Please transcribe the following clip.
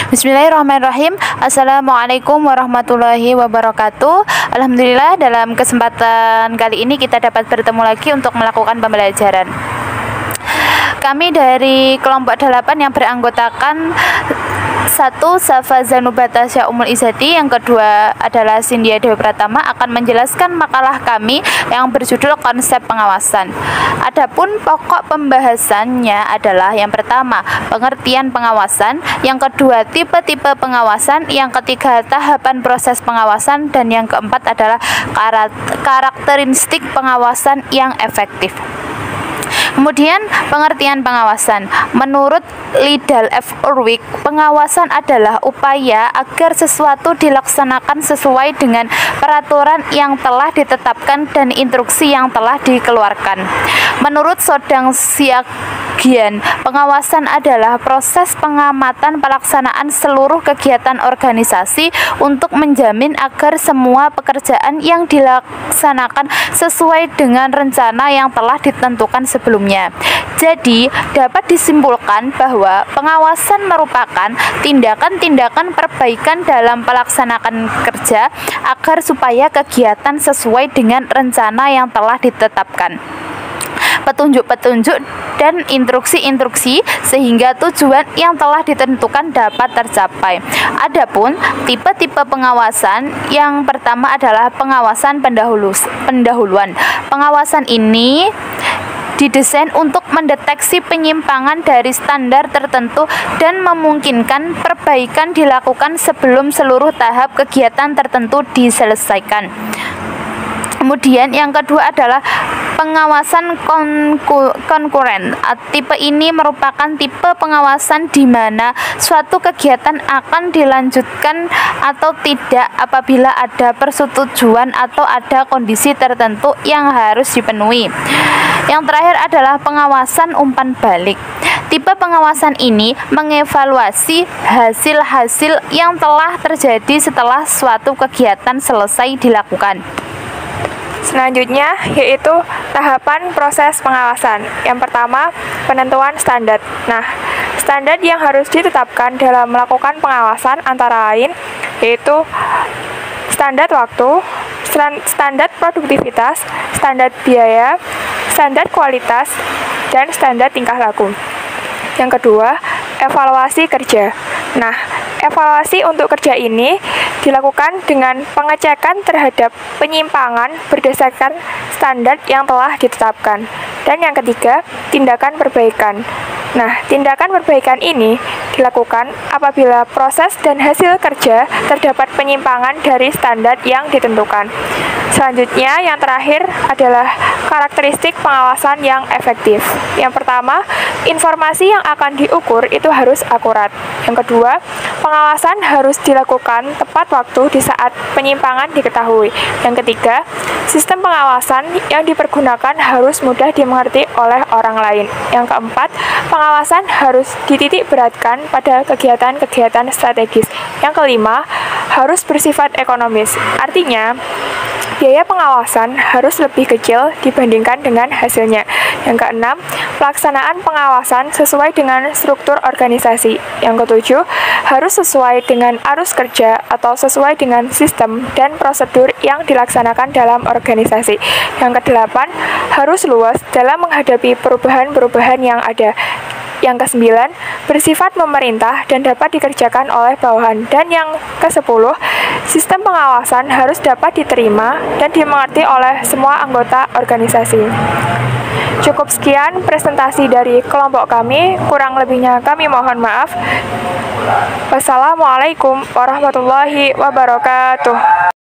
Bismillahirrahmanirrahim. Assalamualaikum warahmatullahi wabarakatuh. Alhamdulillah, dalam kesempatan kali ini kita dapat bertemu lagi untuk melakukan pembelajaran. Kami dari kelompok 8 yang beranggotakan satu Safa Zanubata Sya'umul Izati, yang kedua adalah Sindia Dewi Pratama, akan menjelaskan makalah kami yang berjudul konsep pengawasan. Adapun pokok pembahasannya adalah yang pertama pengertian pengawasan, yang kedua tipe-tipe pengawasan, yang ketiga tahapan proses pengawasan, dan yang keempat adalah karakteristik pengawasan yang efektif. Kemudian pengertian pengawasan. Menurut Liddell F. Urwig, pengawasan adalah upaya agar sesuatu dilaksanakan sesuai dengan peraturan yang telah ditetapkan dan instruksi yang telah dikeluarkan. Menurut Sodang Siagian, pengawasan adalah proses pengamatan pelaksanaan seluruh kegiatan organisasi untuk menjamin agar semua pekerjaan yang dilaksanakan sesuai dengan rencana yang telah ditentukan sebelumnya. Jadi, dapat disimpulkan bahwa pengawasan merupakan tindakan-tindakan perbaikan dalam pelaksanaan kerja agar supaya kegiatan sesuai dengan rencana yang telah ditetapkan, petunjuk-petunjuk dan instruksi-instruksi sehingga tujuan yang telah ditentukan dapat tercapai. Adapun tipe-tipe pengawasan, yang pertama adalah pengawasan pendahuluan. Pengawasan ini didesain untuk mendeteksi penyimpangan dari standar tertentu dan memungkinkan perbaikan dilakukan sebelum seluruh tahap kegiatan tertentu diselesaikan. Kemudian yang kedua adalah pengawasan konkuren. Tipe ini merupakan tipe pengawasan di mana suatu kegiatan akan dilanjutkan atau tidak apabila ada persetujuan atau ada kondisi tertentu yang harus dipenuhi. Yang terakhir adalah pengawasan umpan balik. Tipe pengawasan ini mengevaluasi hasil-hasil yang telah terjadi setelah suatu kegiatan selesai dilakukan. Selanjutnya yaitu tahapan proses pengawasan. Yang pertama, penentuan standar. Nah, standar yang harus ditetapkan dalam melakukan pengawasan antara lain yaitu standar waktu, standar produktivitas, standar biaya, standar kualitas, dan standar tingkah laku. Yang kedua, evaluasi kerja. Nah, evaluasi untuk kerja ini dilakukan dengan pengecekan terhadap penyimpangan berdasarkan standar yang telah ditetapkan. Dan yang ketiga, tindakan perbaikan. Nah, tindakan perbaikan ini dilakukan apabila proses dan hasil kerja terdapat penyimpangan dari standar yang ditentukan. Selanjutnya, yang terakhir adalah karakteristik pengawasan yang efektif. Yang pertama, informasi yang akan diukur itu harus akurat. Yang kedua, pengawasan harus dilakukan tepat waktu di saat penyimpangan diketahui. Yang ketiga, sistem pengawasan yang dipergunakan harus mudah dimengerti oleh orang lain. Yang keempat, pengawasan harus dititik beratkan pada kegiatan-kegiatan strategis. Yang kelima, harus bersifat ekonomis. Artinya, biaya pengawasan harus lebih kecil dibandingkan dengan hasilnya. Yang keenam, pelaksanaan pengawasan sesuai dengan struktur organisasi. Yang ketujuh, harus sesuai dengan arus kerja atau sesuai dengan sistem dan prosedur yang dilaksanakan dalam organisasi. Yang kedelapan, harus luas dalam menghadapi perubahan-perubahan yang ada. Yang kesembilan, bersifat memerintah dan dapat dikerjakan oleh bawahan. Dan yang kesepuluh, sistem pengawasan harus dapat diterima dan dimengerti oleh semua anggota organisasi. Cukup sekian presentasi dari kelompok kami, kurang lebihnya kami mohon maaf. Wassalamualaikum warahmatullahi wabarakatuh.